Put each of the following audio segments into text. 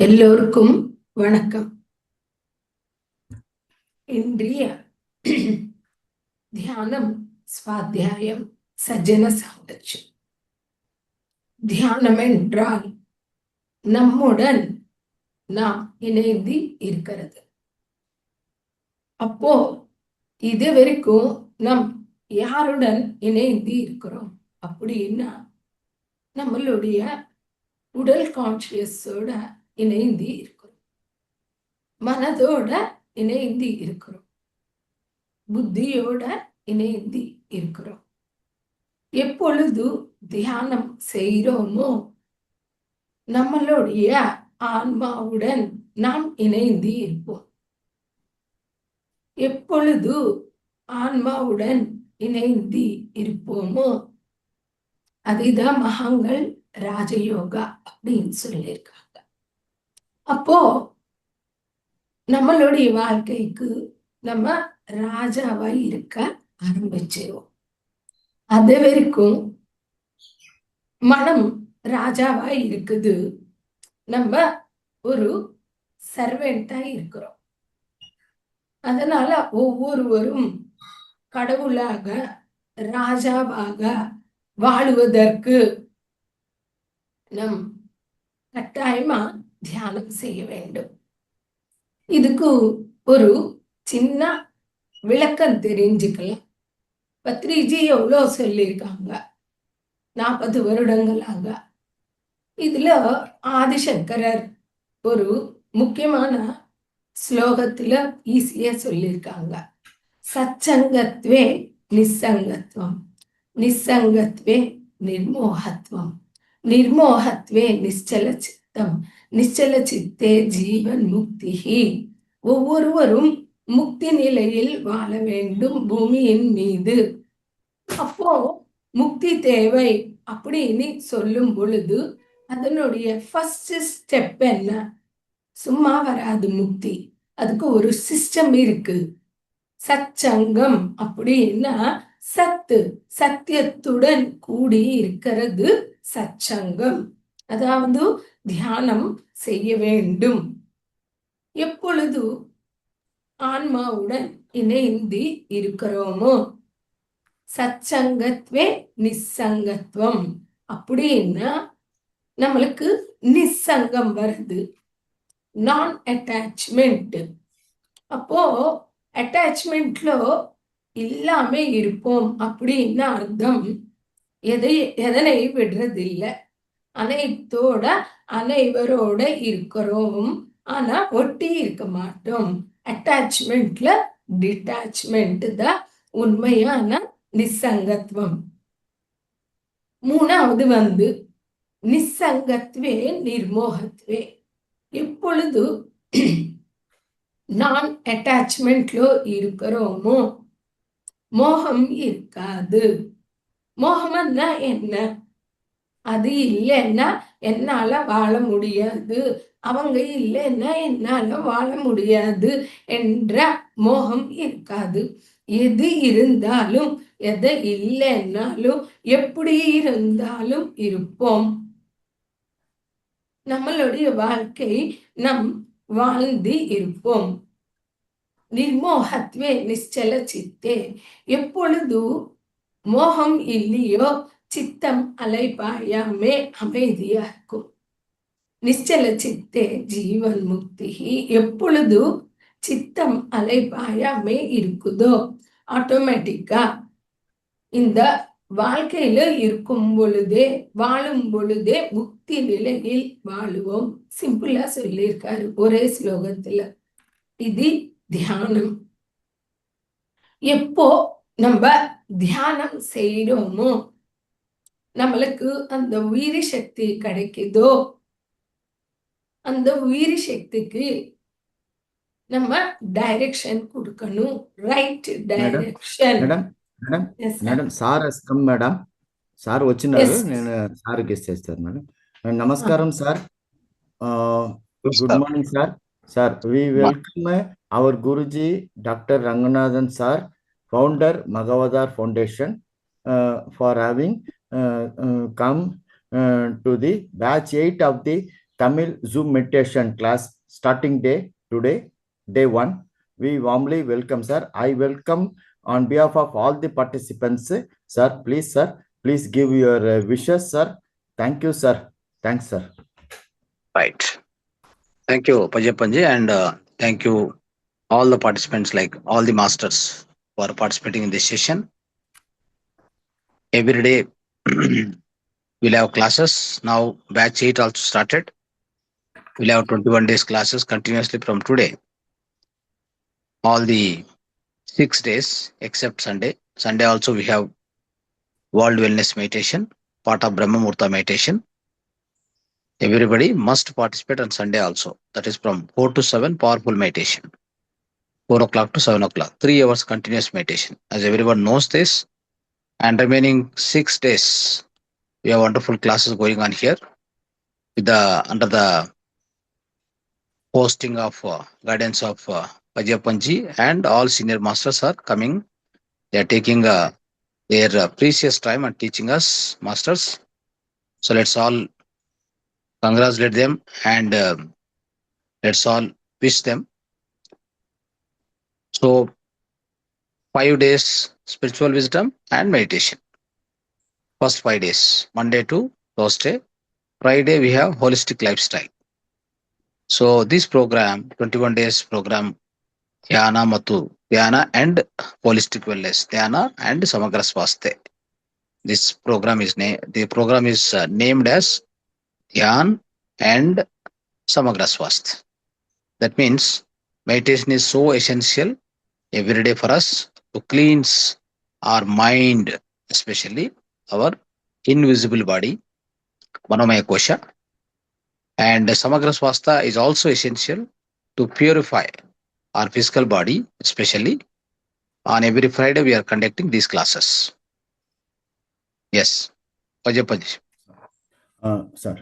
எல்லோருக்கும் வணக்கம். இன்றைய தியானம் ஸ்வாத்தியாயம் சஜ்ஜன சாங்கச்சம். தியானம் என்றால் நம்முடன் நாம் இணைந்து இருக்கிறது. அப்போ இது வரைக்கும் நம் யாருடன் இணைந்து இருக்கிறோம் அப்படின்னா நம்மளுடைய உடல் கான்சியஸோட இணைந்து இருக்கிறோம், மனதோட இணைந்து இருக்கிறோம், புத்தியோட இணைந்து இருக்கிறோம். எப்பொழுது தியானம் செய்கிறோமோ நம்மளுடைய ஆன்மாவுடன் நாம் இணைந்து இருப்போம். எப்பொழுது ஆன்மாவுடன் இணைந்து இருப்போமோ அதுதான் மகான்கள் ராஜயோகா அப்படின்னு சொல்லியிருக்காங்க. அப்போ நம்மளுடைய வாழ்க்கைக்கு நம்ம ராஜாவா இருக்க ஆரம்பிச்சிருவோம். அது வரைக்கும் மனம் ராஜாவா இருக்குது, நம்ம ஒரு சர்வெண்டா இருக்கிறோம். அதனால ஒவ்வொருவரும் கடவுளாக ராஜாவாக வாழுவதற்கு நம் கட்டாயமா தியானம் செய்ய வேண்டும். இதுக்கு ஒரு சின்ன விளக்கம் தெரிஞ்சுக்கலாம். பத்ரிஜி எவ்வளோ சொல்லியிருக்காங்க 40 வருடங்களாக. இதுல ஆதிசங்கரர் ஒரு முக்கியமான ஸ்லோகத்துல ஈஸியா சொல்லியிருக்காங்க. சச்சங்கத்வே நிசங்கத்வம், நிசங்கத்வே நிர்மோகத்வம், நிர்மோகத்வே நிச்சல சித்தம், நிச்சல சித்தே ஜீவன் முக்திஹி. ஒவ்வொருவரும் முக்தி நிலையில் வாழ வேண்டும் பூமியின் மீது. அப்போ முக்தி தேவை அப்படின்னு சொல்லும் பொழுது அதனுடைய ஃபர்ஸ்ட் ஸ்டெப் என்ன? சும்மா வராது முக்தி, அதுக்கு ஒரு சிஸ்டம் இருக்கு. சச்சங்கம் அப்படின்னா சத்து, சத்தியத்துடன் கூடி இருக்கிறது சச்சங்கம். அதாவது தியானம் செய்ய வேண்டும். எப்பொழுது ஆன்மாவுடன் இணைந்து இருக்கிறோமோ சச்சங்கத்வே நிசங்கத்வம் அப்படின்னா நம்மளுக்கு நிசங்கம் வருது, நான் அட்டாச்மெண்ட். அப்போ அட்டாச்மெண்ட்ல இல்லாம இருப்போம் அப்படின்னு அர்த்தம். எதனை விடுறதில்லை, அனைத்தோட அனைவரோட இருக்கிறோம், ஆனா ஒட்டி இருக்க மாட்டோம். அட்டாச்மெண்ட்ல டிட்டாச்மெண்ட் தான் உண்மையான நிசங்கத்துவம். மூணாவது நிசங்கத்வே நிர்மோகத்வே. எப்பொழுது நான் அட்டாச்மெண்ட்ல இருக்கிறோமோ மோகம் இருக்காது. மோகம்னா என்ன? அது இல்லைன்னா என்னால வாழ முடியாது, அவங்க இல்லைன்னா என்னால வாழ முடியாது என்ற மோகம் இருக்காது. எது இருந்தாலும் எது இல்லைன்னாலும் எப்படி இருந்தாலும் இருப்போம். நம்மளுடைய வாழ்க்கை நம் வாழ்ந்து இருப்போம். நிர்மோகத்வே நிச்சல சித்தே. எப்பொழுது மோகம் இல்லையோ சித்தம் அலைபாயாமே அமைதியா இருக்கும். நிச்சல சித்தே ஜீவன் முக்தி. எப்பொழுது சித்தம் அலைபாயாமே இருக்குதோ ஆட்டோமேட்டிக்கா இந்த வாழ்க்கையில இருக்கும் பொழுதே வாழும் பொழுதே முக்தி நிலையில் வாழுவோம். சிம்பிளா சொல்லியிருக்காரு ஒரே ஸ்லோகத்துல. இது தியானம். எப்போ நம்ம தியானம் செய்யறோமோ நம்மளுக்கு அந்த உயிரி சக்தி கிடைக்குதோ அந்த உயிரி சக்திக்கு நம்ம டைரக்ஷன் கொடுக்கணும், ரைட் டைரக்ஷன். మేడం సార్ అస్కం మేడం, సార్ వచ్చినారు, నేను సార్కి ఇచ్చేస్తాను మేడం. నమస్కారం sir, good morning sir. Sir, we welcome our Guruji Dr. Ranganathan sir, founder Magavadar Foundation, for having come to the batch 8 of the Tamil Zoom meditation class starting day today, day 1. We warmly welcome, sir. I welcome on behalf of all the participants, sir. Please give your wishes, sir. Thank you, sir. Thanks, sir. Right. Thank you, Pajapanji, and thank you all the participants, like all the masters who are participating in this session. Every day we'll have classes. Now batch 8 also started. We'll have 21 days classes continuously from today. All the 6 days except Sunday. Sunday also we have World Wellness Meditation, part of Brahma Murta meditation. Everybody must participate on Sunday also. That is from 4 to 7 powerful meditation. 4 o'clock to 7 o'clock. 3 hours continuous meditation. As everyone knows this, and remaining 6 days, we have wonderful classes going on here with the under the hosting of guidance of Pajapanji, and all senior masters are coming. They are taking their precious time and teaching us, masters. So let's all congratulate them, and let's all wish them. So 5 days spiritual wisdom and meditation. First 5 days, Monday to Thursday. Friday we have holistic lifestyle. So this program, 21 days program, Dhyana and holistic wellness, Dhyana and Samagra Swasthe. This program is named as Dhyan and Samagra Swasth. That means meditation is so essential every day for us to cleanse our mind, especially our invisible body, Manomaya Kosha. And Samagra Swastha is also essential to purify our physical body, especially. On every Friday, we are conducting these classes. Yes, Pajapanji. Sir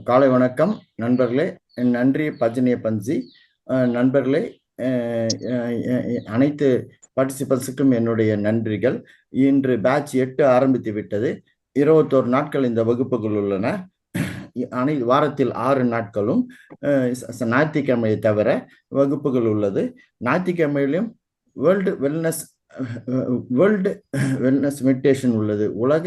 காலை வணக்கம் நண்பர்களே. நன்றி பஜனிய பஞ்சி. நண்பர்களே, அனைத்து பார்ட்டிசிபன்ஸுக்கும் என்னுடைய நன்றிகள். இன்று batch 8 ஆரம்பித்து விட்டது. 21 நாட்கள் இந்த வகுப்புகள் உள்ளன. வாரத்தில் 6 நாட்களும் ஞாயிற்றுக்கிழமையை தவிர வகுப்புகள் உள்ளது. ஞாயிற்றுக்கிழமையிலும் வேர்ல்டு வெல்னஸ் மெடிடேஷன் உள்ளது. உலக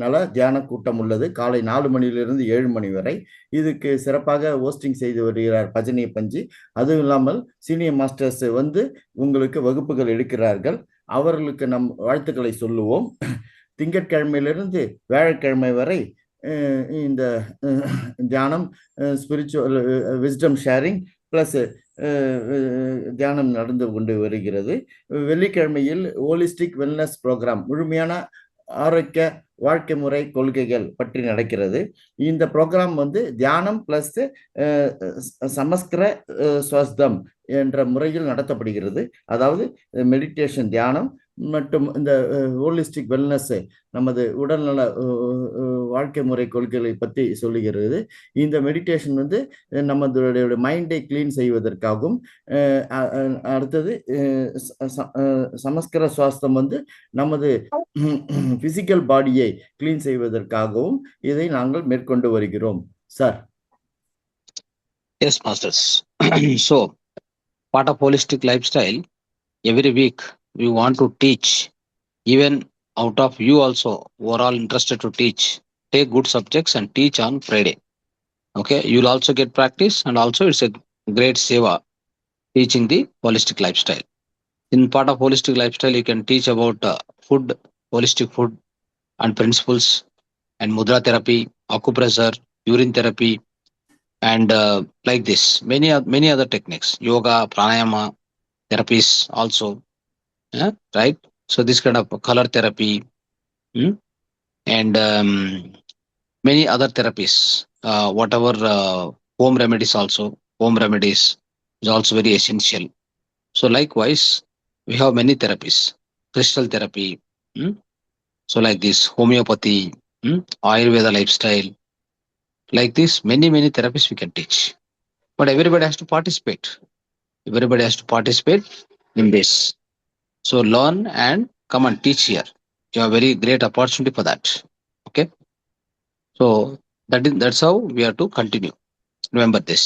நல தியான கூட்டம் உள்ளது. காலை 4 மணியிலிருந்து 7 மணி வரை. இதுக்கு சிறப்பாக ஹோஸ்டிங் செய்து வருகிறார் பஜனிய பஞ்சி. அதுவும் இல்லாமல் சீனியர் மாஸ்டர்ஸ் வந்து உங்களுக்கு வகுப்புகள் எடுக்கிறார்கள். அவர்களுக்கு நம் வாழ்த்துக்களை சொல்லுவோம். திங்கட்கிழமையிலிருந்து வியாழக்கிழமை வரை இந்த தியானம், ஸ்பிரிச்சுவல் விஸ்டம் ஷேரிங் பிளஸ் தியானம் நடந்து கொண்டு வருகிறது. வெள்ளிக்கிழமையில் ஹோலிஸ்டிக் வெல்னஸ் ப்ரோக்ராம், முழுமையான ஆரோக்கிய வாழ்க்கை முறை கொள்கைகள் பற்றி நடக்கிறது. இந்த ப்ரோக்ராம் வந்து தியானம் பிளஸ் சமஸ்கிர ஸ்வஸ்தம் என்ற முறையில் நடத்தப்படுகிறது. அதாவது மெடிடேஷன், தியானம் மற்றும் இந்த ஹோலிஸ்டிக் வெல்னஸ், நமது உடல்நல வாழ்க்கை முறை கொள்கைகளை பற்றி சொல்லுகிறது. இந்த மெடிடேஷன் வந்து நமது மைண்டை கிளீன் செய்வதற்காகவும், அடுத்தது சமஸ்கிர சுவாஸ்தம் வந்து நமது பிசிக்கல் பாடியை கிளீன் செய்வதற்காகவும் இதை நாங்கள் மேற்கொண்டு வருகிறோம் sir. Yes, masters. So, part of holistic lifestyle, every week we want to teach, even out of you also who are all interested to teach, take good subjects and teach on Friday. Okay, you'll also get practice, and also it's a great seva teaching the holistic lifestyle. In part of holistic lifestyle, you can teach about food, holistic food and principles, and mudra therapy, acupressure, urine therapy, and like this, many other techniques, yoga, pranayama therapies also. Right? So this kind of color therapy, and many other therapies, whatever home remedies also. Home remedies is also very essential. So likewise, we have many therapies, crystal therapy. So like this, homeopathy, Ayurveda lifestyle, like this, many therapies we can teach. But everybody has to participate. Everybody has to participate in this. So learn and come and teach here. You have a very great opportunity for that. Okay. So That's how we have to continue. Remember this.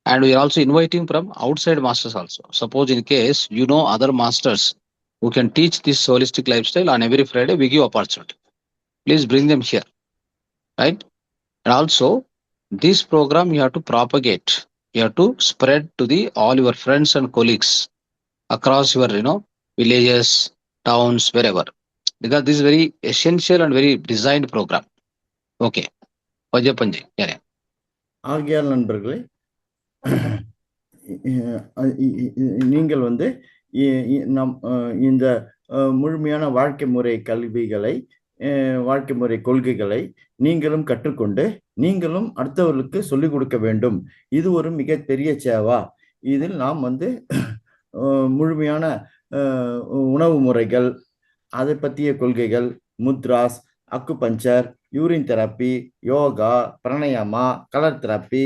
And we are also inviting from outside masters also. Suppose in case you know other masters who can teach this holistic lifestyle, on every Friday we give opportunity. Please bring them here, right? And also this program you have to propagate. You have to spread to the all your friends and colleagues across your villages, towns, wherever. Because this is very essential and very designed program. Okay. Pajay Panji. Yeah. ஆகியால் நண்பர்களே, நீங்கள் வந்து நம் இந்த முழுமையான வாழ்க்கை முறை கல்விகளை, வாழ்க்கை முறை கொள்கைகளை நீங்களும் கற்றுக்கொண்டு நீங்களும் அடுத்தவர்களுக்கு சொல்லிக் கொடுக்க வேண்டும். இது ஒரு மிகப்பெரிய சேவா. இதில் நாம் வந்து முழுமையான உணவு முறைகள், அதை பற்றிய கொள்கைகள், mudras, acupuncture, urine therapy, yoga, pranayama, colour therapy,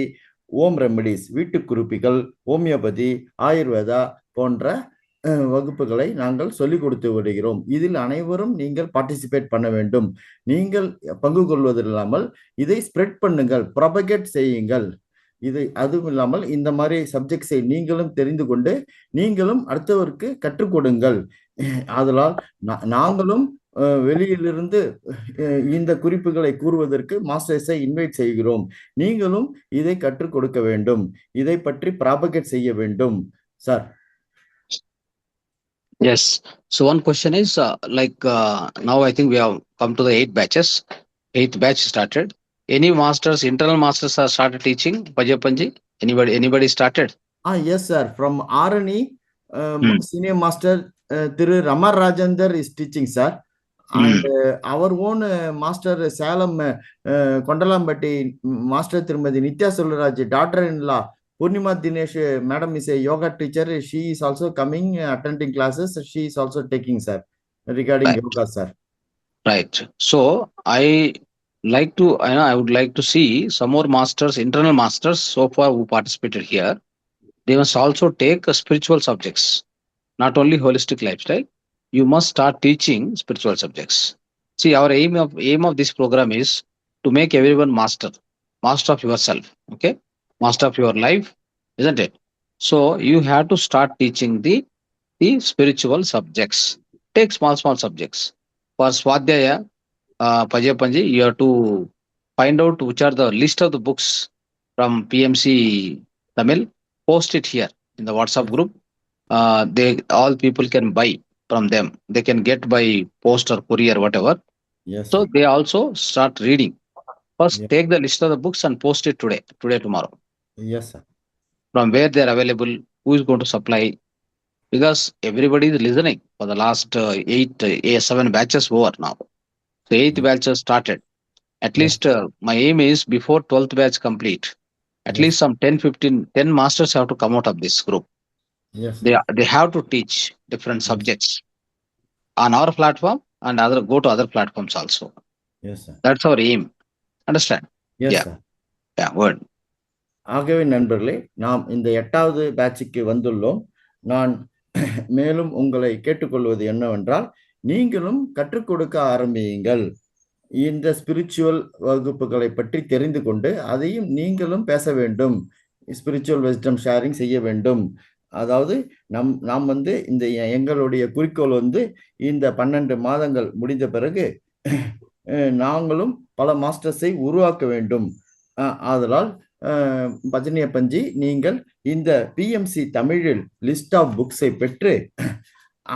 home remedies, வீட்டுக்குறிப்பிகள், ஹோமியோபதி, ஆயுர்வேதா போன்ற வகுப்புகளை நாங்கள் சொல்லிக் கொடுத்து வருகிறோம். இதில் அனைவரும் நீங்கள் பார்ட்டிசிபேட் பண்ண வேண்டும். நீங்கள் பங்கு கொள்வது இல்லாமல் இதை ஸ்ப்ரெட் பண்ணுங்கள், ப்ரொபகேட் செய்யுங்கள். இது அதுவும் இல்லாமல் இந்த மாதிரி சப்ஜெக்ட்ஸை நீங்களும் தெரிந்து கொண்டு நீங்களும் அடுத்தவருக்கு கற்றுக் கொடுங்கள். அதனால் நாங்களும் வெளியிலிருந்து இந்த குறிப்புகளை கூறுவதற்கு மாஸ்டர்ஸை இன்வைட் செய்கிறோம். நீங்களும் இதை கற்றுக் கொடுக்க வேண்டும். இதை பற்றி ப்ராபகேட் செய்ய வேண்டும் sir. Yes. So one question is now I think we have come to the 8 batches. 8th batch started. Any masters, internal masters have started teaching? Pajay Panji? Anybody started? Yes sir. From Arani, senior master Thiru Ramar Rajendar is teaching sir. And our own master Salem Kondalambatti master Tirumadi Nitya Soluraj, daughter-in-law Purnima Dinesh madam is a yoga teacher. She is also coming attending classes. She is also taking sir regarding yoga sir. Right. So I would like to see some more masters, internal masters so far who participated here. They must also take spiritual subjects, not only holistic lifestyle. You must start teaching spiritual subjects. See, our aim of this program is to make everyone master of yourself. Okay, master of your life, isn't it? So you have to start teaching the spiritual subjects. Take small subjects. For Swadhyaya, Pajay Panji, you have to find out which are the list of the books from PMC Tamil. Post it here in the WhatsApp group. All people can buy from them. They can get by post or courier, whatever. Yes. So they also start reading. First, take the list of the books and post it today, tomorrow. Yes, sir. From where they are available, who is going to supply? Because everybody is listening for the last 7 batches over now. So 8th batch has started. At least my aim is before 12th batch complete, at least some 10 masters have to come out of this group. Yes. They have to teach different subjects on our platform and go to other platforms also. Yes, sir. That's our aim. Understand? Yes, Yeah. sir. Yeah, word. ஆகவே நண்பர்களே, நாம் இந்த 8வது பேட்சுக்கு வந்துள்ளோம். நான் மேலும் உங்களை கேட்டுக்கொள்வது என்னவென்றால், நீங்களும் கற்றுக் கொடுக்க ஆரம்பியுங்கள். இந்த ஸ்பிரிச்சுவல் வகுப்புகளை பற்றி தெரிந்து கொண்டு அதையும் நீங்களும் பேச வேண்டும். ஸ்பிரிச்சுவல் விஸ்டம் ஷேரிங் செய்ய வேண்டும். அதாவது நாம் வந்து இந்த எங்களுடைய குறிக்கோள் வந்து இந்த 12 மாதங்கள் முடிந்த பிறகு நாங்களும் பல மாஸ்டர்ஸை உருவாக்க வேண்டும். ஆதலால் பஜனிய பஞ்சி, நீங்கள் இந்த பிஎம்சி தமிழில் லிஸ்ட் ஆஃப் புக்ஸை பெற்று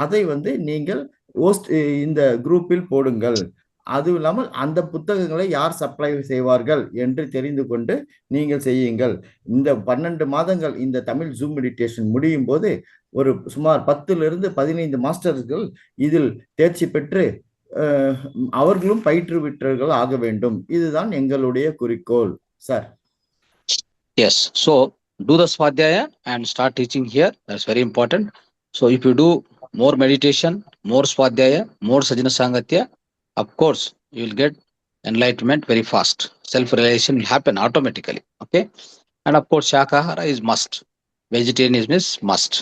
அதை வந்து நீங்கள் இந்த குரூப்பில் போடுங்கள். அதுவும் இல்லாமல் அந்த புத்தகங்களை யார் சப்ளை செய்வார்கள் என்று தெரிந்து கொண்டு நீங்கள் செய்யுங்கள். இந்த 12 மாதங்கள் இந்த தமிழ் ஜூம் மெடிடேஷன் முடியும் போது ஒரு சுமார் 10 to 15 மாஸ்டர்கள் இதில் தேர்ச்சி பெற்று அவர்களும் பயிற்றுவிற்றர்கள் ஆக வேண்டும். இதுதான் எங்களுடைய குறிக்கோள் sir. Yes. So do the Swadhyaya and start teaching here. That's very important. So if you do more meditation, more Swadhyaya, more Sajjana Sangatya, of course you will get enlightenment very fast. Self-realization will happen automatically. Okay. And of course Shakahara is must. Vegetarianism is must.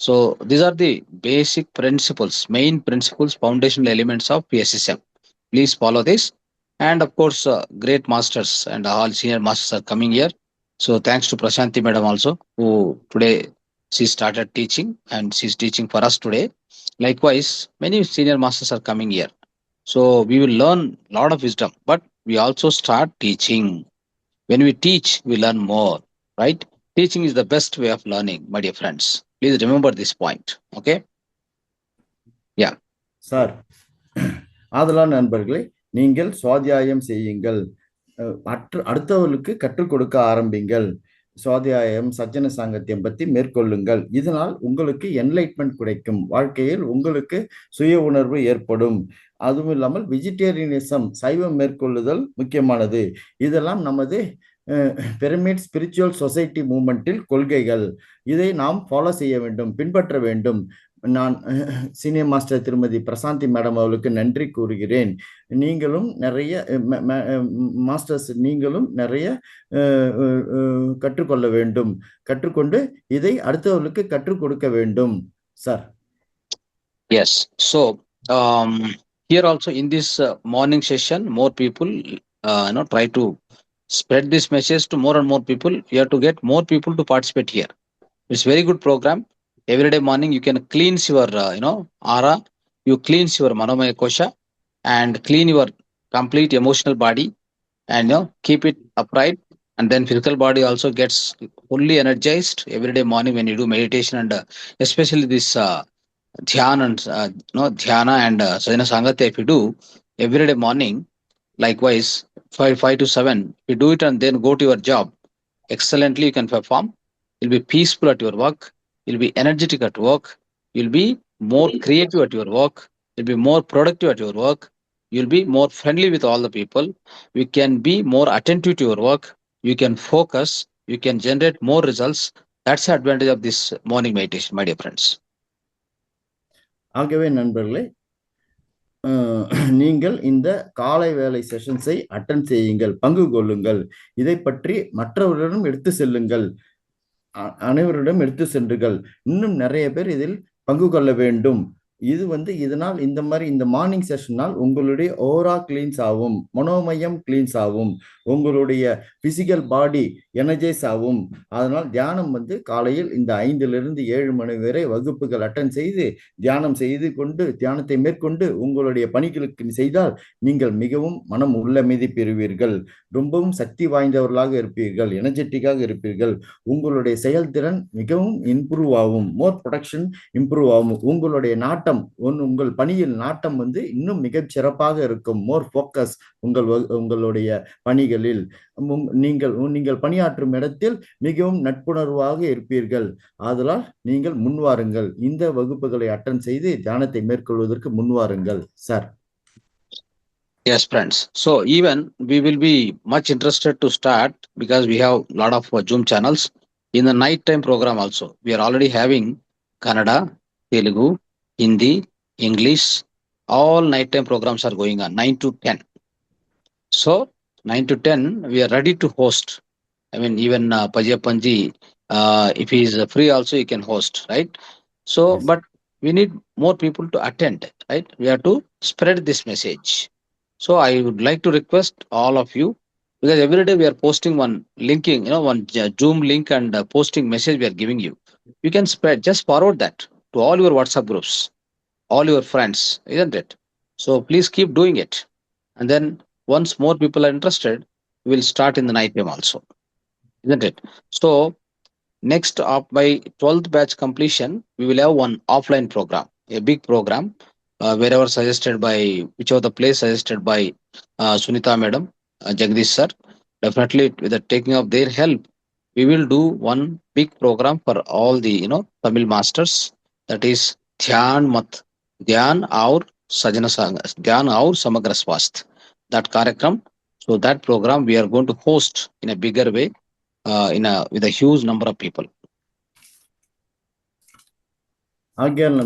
So these are the basic principles, main principles, foundational elements of PSSM. Please follow this. And of course, great masters and all senior masters are coming here. So thanks to Prashanti madam also, who today she started teaching and she's teaching for us today. Likewise, many senior masters are coming here. So we will learn a lot of wisdom, but we also start teaching. When we teach, we learn more, right? Teaching is the best way of learning, my dear friends. Please remember this point. Okay. Yeah. Sir, ஆதலால் நண்பர்களே, நீங்கள் சுவாத்தியாயம் செய்யுங்கள், அடுத்தவர்களுக்கு கற்றுக் கொடுக்க ஆரம்பிங்கள். சுவாத்தியாயம், சஜ்ஜன சாங்கத்தியம் பற்றி மேற்கொள்ளுங்கள். இதனால் உங்களுக்கு என்லைட்மெண்ட் கிடைக்கும், வாழ்க்கையில் உங்களுக்கு சுய உணர்வு ஏற்படும். அதுவும் இல்லாமல் வெஜிடேரியனிசம், சைவம் மேற்கொள்ளுதல் முக்கியமானது. இதெல்லாம் நமது பிரமிட் ஸ்பிரிச்சுவல் சொசைட்டி மூவ்மெண்டில் கொள்கைகள். இதை நாம் ஃபாலோ செய்ய வேண்டும், பின்பற்ற வேண்டும். நான் சீனியர் மாஸ்டர் திருமதி பிரசாந்தி மேடம் அவர்களுக்கு நன்றி கூறுகிறேன். நீங்களும் நிறைய மாஸ்டர்ஸ், நீங்களும் நிறைய கற்றுக்கொள்ள வேண்டும், கற்றுக்கொண்டு இதை அடுத்தவர்களுக்கு கற்றுக் கொடுக்க வேண்டும் sir. Yes. So here also in this morning session, more people try to spread this message to more and more people. You have to get more people to participate here. It's very good program. Every day morning you can cleanse your aura, you cleanse your manomaya kosha and clean your complete emotional body, and keep it upright, and then physical body also gets fully energized every day morning when you do meditation, and especially this dhyana and dhyana and sadhana sangatya if you do every day morning. Likewise, 5 to 7 you do it and then go to your job excellently, you can perform. You'll be peaceful at your work, you'll be energetic at work, you'll be more creative at your work, you'll be more productive at your work, you'll be more friendly with all the people, you can be more attentive to your work, you can focus, you can generate more results. That's the advantage of this morning meditation, my dear friends. ஆகவே நண்பர்களே, நீங்கள் இந்த காலை வேலை செஷன்ஸை attend செய்யுங்கள், பங்கு கொள்ளுங்கள். இதை பற்றி மற்றவர்களிடம் எடுத்து செல்லுங்கள், அனைவரிடம் எடுத்து சென்றுகள். இன்னும் நிறைய பேர் இதில் பங்கு கொள்ள வேண்டும். இது இதனால் இந்த மாதிரி இந்த மார்னிங் செஷனால் உங்களுடைய ஓரா கிளீன்ஸ் ஆகும், மனோமயம் கிளீன்ஸ் ஆகும், உங்களுடைய பிசிக்கல் பாடி எனர்ஜைஸ் ஆகும். அதனால் தியானம் காலையில் இந்த 5 to 7 மணி வரை வகுப்புகள் அட்டன் செய்து தியானம் செய்து கொண்டு தியானத்தை மேற்கொண்டு உங்களுடைய பணிகளுக்கு செய்தால் நீங்கள் மிகவும் மனம் உள்ளமைதி பெறுவீர்கள், ரொம்பவும் சக்தி வாய்ந்தவர்களாக இருப்பீர்கள், எனர்ஜெட்டிக்காக இருப்பீர்கள். உங்களுடைய செயல்திறன் மிகவும் இம்ப்ரூவ் ஆகும், மோர் ப்ரொடக்ஷன் இம்ப்ரூவ் ஆகும். உங்களுடைய நாட்டம், உங்கள் பணியில் நாட்டம் இன்னும் மிகச் சிறப்பாக இருக்கும், மோர் ஃபோக்கஸ் உங்களுடைய பணிகளில். நீங்கள் பணியாற்றும் இடத்தில் மிகவும் நட்புணர்வாக இருப்பீர்கள். ஆதலால் நீங்கள் முன்வாருங்கள், இந்த வகுப்புகளை அட்டன் செய்து தியானத்தை மேற்கொள்வதற்கு முன்வாருங்கள் sir. Yes, friends. So even we will be much interested to start, because we have a lot of Zoom channels in the night time program also. We are already having Kannada, Telugu, Hindi, English, all nighttime programs are going on 9 to 10. So 9 to 10 we are ready to host. I mean, even Pajapanji, if he is free also, he can host, right? So yes. But we need more people to attend, right? We have to spread this message. So I would like to request all of you, because every day we are posting one linking, one Zoom link and posting message we are giving you. You can spread, just forward that to all your WhatsApp groups, all your friends, isn't it? So please keep doing it. And then once more people are interested, we will start in the night time also, isn't it? So next up, by 12th batch completion, we will have one offline program, a big program, wherever suggested by, whichever the place suggested by Sunita madam, Jagdish sir. Definitely with the taking of their help, we will do one big program for all the Tamil masters, that is Dhyan aur Sajana Sang, Dhyan aur Samagra Swasth, that karakram. So that program we are going to host in a bigger way, with a huge number of people. ஆகியால்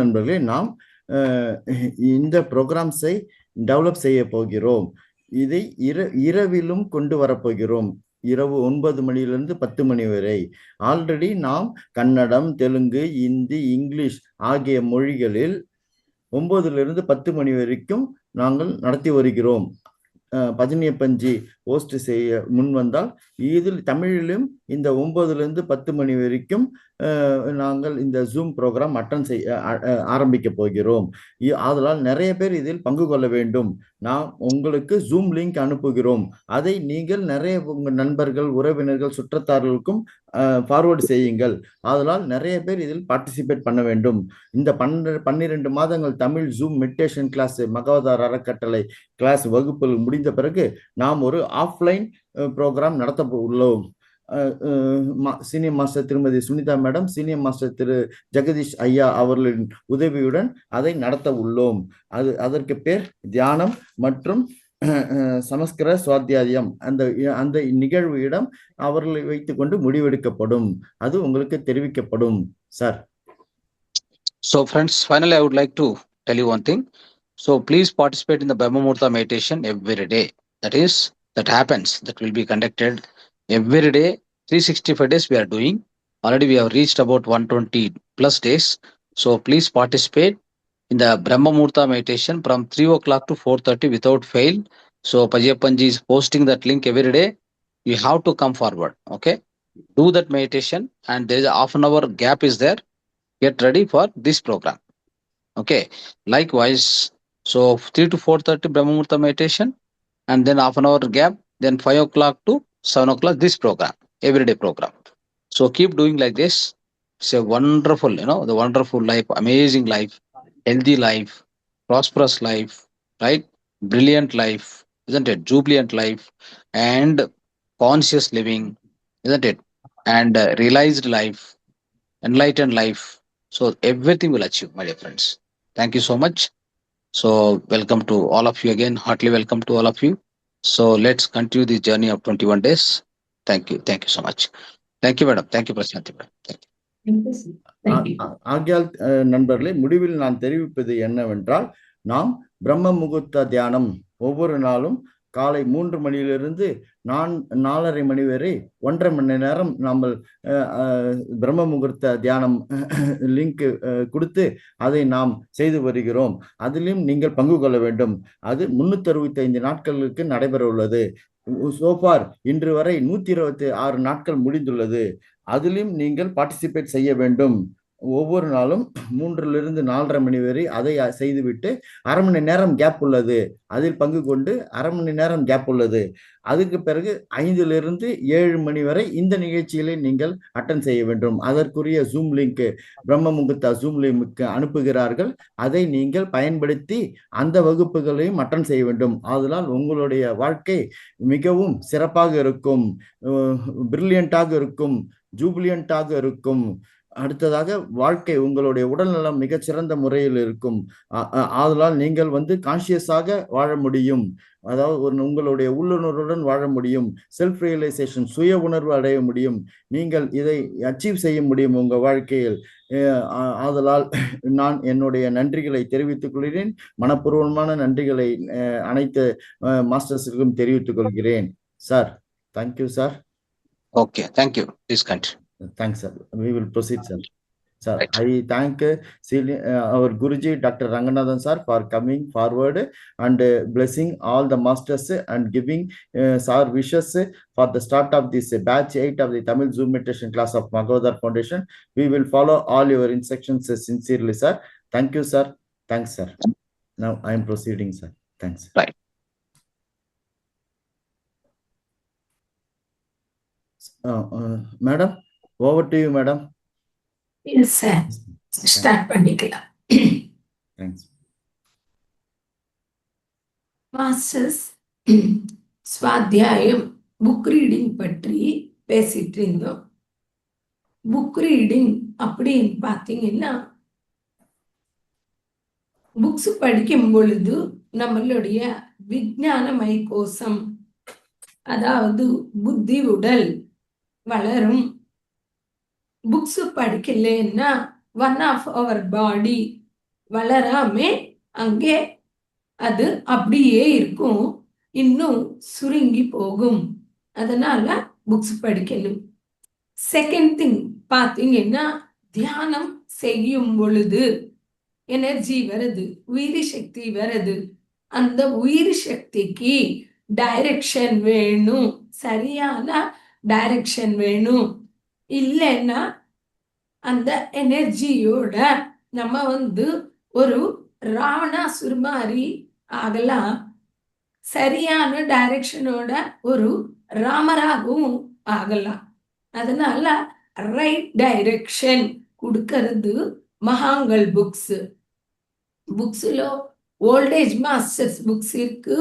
நண்பர்களே, நாம் இந்த ப்ரோக்ராம்ஸை develop செய்ய போகிறோம். இதை இரவிலும் கொண்டு வரப்போகிறோம். இரவு 9 மணியிலிருந்து 10 மணி வரை. ஆல்ரெடி நாம் கன்னடம், தெலுங்கு, இந்தி, இங்கிலீஷ் ஆகிய மொழிகளில் 9லிருந்து 10 மணி வரைக்கும் நாங்கள் நடத்தி வருகிறோம். பஜனிய பஞ்சி ஹோஸ்ட் செய்ய முன் வந்தால் இதில் தமிழிலும் இந்த 9லிருந்து 10 மணி வரைக்கும் நாங்கள் இந்த ஜூம் ப்ரோக்ராம் அட்டன் செய்ய ஆரம்பிக்க போகிறோம். ஆதலால் நிறைய பேர் இதில் பங்கு கொள்ள வேண்டும். நான் உங்களுக்கு ஜூம் லிங்க் அனுப்புகிறோம். அதை நீங்கள் நிறைய உங்கள் நண்பர்கள், உறவினர்கள், சுற்றத்தார்களுக்கும் ஃபார்வர்டு செய்யுங்கள். ஆதலால் நிறைய பேர் இதில் பார்ட்டிசிபேட் பண்ண வேண்டும். இந்த 12 மாதங்கள் தமிழ் ஜூம் மெடிடேஷன் கிளாஸ் மகவதார் அறக்கட்டளை கிளாஸ் வகுப்புகள் முடிந்த பிறகு நாம் ஒரு ஆஃப்லைன் ப்ரோக்ராம் நடத்த உள்ளோம். சீனியர் மாஸ்டர் திருமதி சுனிதா மேடம், சீனியர் மாஸ்டர் திரு ஜெகதீஷ் ஐயா அவர்களின் உதவியுடன் அதை நடத்த உள்ளோம். அதற்கு பேர் தியானம் மற்றும் சமஸ்கிருத சுவாத்தியாயம். அந்த நிகழ்வு இடம் அவர்களை வைத்துக் கொண்டு முடிவெடுக்கப்படும். அது உங்களுக்கு தெரிவிக்கப்படும் sir. So friends, finally I would like to tell you one thing. So please participate in the Brahma Muhurta meditation every day. That happens. That will be conducted every day. 365 days we are doing. Already we have reached about 120 plus days. So please participate in the Brahma Muhurta meditation from 3 o'clock to 4:30 without fail. So Pajappanji is posting that link every day. You have to come forward. Okay. Do that meditation, and there is a half an hour gap is there. Get ready for this program. Okay. Likewise, so 3 to 4:30 Brahma Muhurta meditation, and then half an hour gap, then 5 o'clock to 7 o'clock this program, everyday program. So keep doing like this. It's a wonderful, the wonderful life, amazing life, healthy life, prosperous life, right? Brilliant life, isn't it? Jubilant life and conscious living, isn't it? And realized life, enlightened life. So everything will achieve, my dear friends. Thank you so much. So welcome to all of you again. Heartily welcome to all of you. So let's continue the journey of 21 days. Thank you. Thank you so much. Thank you, madam. Thank you, Prashanti madam. Thank you. ஆகியால் நண்பர்களே, முடிவில் நான் தெரிவிப்பது என்னவென்றால், நாம் பிரம்ம முகூர்த்த தியானம் ஒவ்வொரு நாளும் காலை 3 மணியிலிருந்து 4:30 மணி வரை 1.5 மணி நேரம் நாம் பிரம்ம முகூர்த்த தியானம் லிங்க் கொடுத்து அதை நாம் செய்து வருகிறோம். அதிலும் நீங்கள் பங்கு கொள்ள வேண்டும். அது 365 நாட்களுக்கு நடைபெற உள்ளது. சோஃபார் இன்று வரை 126 நாட்கள் முடிந்துள்ளது. அதிலும் நீங்கள் பார்ட்டிசிபேட் செய்ய வேண்டும். ஒவ்வொரு நாளும் 3லிருந்து 4:30 மணி வரை அதை செய்துவிட்டு 1/2 மணி நேரம் கேப் உள்ளது. அதில் பங்கு கொண்டு 1/2 மணி நேரம் கேப் உள்ளது. அதுக்கு பிறகு 5லிருந்து 7 மணி வரை இந்த நிகழ்ச்சிகளை நீங்கள் அட்டன் செய்ய வேண்டும். அதற்குரிய ஜூம் லிங்க் பிரம்ம முகூர்த்தா ஜூம் லிங்க் அனுப்புகிறார்கள். அதை நீங்கள் பயன்படுத்தி அந்த வகுப்புகளையும் அட்டன் செய்ய வேண்டும். ஆதலால் உங்களுடைய வாழ்க்கை மிகவும் சிறப்பாக இருக்கும், பிரில்லியண்டாக இருக்கும், ஜூபிலியண்டாக இருக்கும். அடுத்ததாக வாழ்க்கை, உங்களுடைய உடல்நலம் மிகச்சிறந்த முறையில் இருக்கும். ஆதலால் நீங்கள் கான்சியஸாக வாழ முடியும். அதாவது உங்களுடைய உள்ளுணர்வுடன் வாழ முடியும். செல்ஃப் ரியலைசேஷன், சுய உணர்வு அடைய முடியும். நீங்கள் இதை அச்சீவ் செய்ய முடியும் உங்கள் வாழ்க்கையில். ஆதலால் நான் என்னுடைய நன்றிகளை தெரிவித்துக் கொள்கிறேன். மனப்பூர்வமான நன்றிகளை அனைத்து மாஸ்டர்ஸுக்கும் தெரிவித்துக் கொள்கிறேன். Sir, thank you sir. Okay, thank you. Please continue. Thanks, sir. We will proceed, sir. Sir, Right. I thank our Guruji, Dr. Ranganathan sir, for coming forward and blessing all the masters and giving sir wishes for the start of this batch 8 of the Tamil Zoom meditation class of Magavadar Foundation. We will follow all your instructions sincerely, sir. Thank you, sir. Thanks, sir. Now I am proceeding, sir. Thanks. Right. Madam, over to you, madam. Yes, sir. Start பண்ணிக்கலாம். Thanks. Masters, ஸ்வாத்தியாயம் book reading பற்றி பேசிட்டு இருந்தோம். Book reading அப்படின்னு பார்த்தீங்கன்னா, books படிக்கும் பொழுது நம்மளுடைய விஞ்ஞானமய கோஷம், அதாவது புத்தி உடல் வளரும். புக்ஸ் படிக்கலன்னா ஒன் ஆஃப் அவர் பாடி வளராமே அங்கே அது அப்படியே இருக்கும், இன்னும் சுருங்கி போகும். அதனால புக்ஸ் படிக்கணும். செகண்ட் திங் பார்த்தீங்கன்னா, தியானம் செய்யும் பொழுது எனர்ஜி வருது, உயிரி சக்தி வருது. அந்த உயிரி சக்திக்கு டைரக்ஷன் வேணும், சரியான டைரக்ஷன் வேணும். இல்லைன்னா அந்த எனர்ஜியோட நம்ம ஒரு ராவணாசுர் மாதிரி ஆகலாம், சரியான டைரக்ஷனோட ஒரு ராமராகவும் ஆகலாம். அதனால ரைட் டைரக்ஷன் கொடுக்கறது மகாங்கள் புக்ஸ். புக்ஸ்ல ஓல்ட் ஏஜ் மாஸ்டர்ஸ் புக்ஸ் இருக்கு,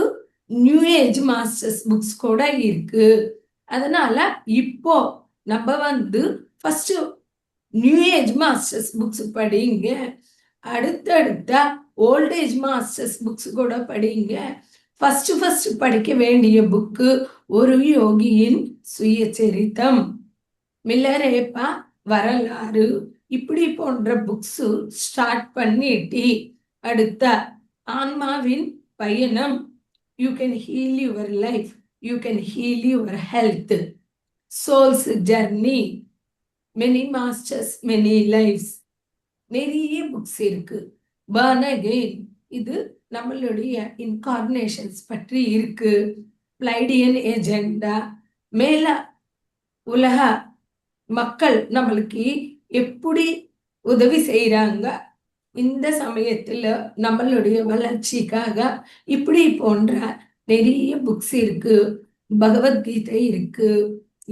நியூ ஏஜ் மாஸ்டர்ஸ் புக்ஸ் கூட இருக்கு. அதனால இப்போ நம்ம first new age masters books படிங்க, அடுத்தடுத்த ஓல்ட் ஏஜ் மாஸ்டர்ஸ் புக்ஸ் கூட படிங்க. ஃபர்ஸ்ட் படிக்க வேண்டிய புக்கு ஒரு யோகியின் சுயசரிதம், மிலரேப்பா வரலாறு, இப்படி போன்ற புக்ஸ் ஸ்டார்ட் பண்ணிட்டு அடுத்த ஆன்மாவின் பயணம், you can heal your life, you can heal your health, souls journey, many masters many lifes, நிறைய புக்ஸ் இருக்கு. பர்ன் அகெயின், இது நம்மளுடைய இன்கார்னேஷன்ஸ் பற்றி இருக்கு. பிளைடியன் ஏஜெண்டா, மேல உலக மக்கள் நம்மளுக்கு எப்படி உதவி செய்யறாங்க இந்த சமயத்துல நம்மளுடைய வளர்ச்சிக்காக, இப்படி போன்ற நிறைய புக்ஸ் இருக்கு. பகவத்கீதை இருக்கு,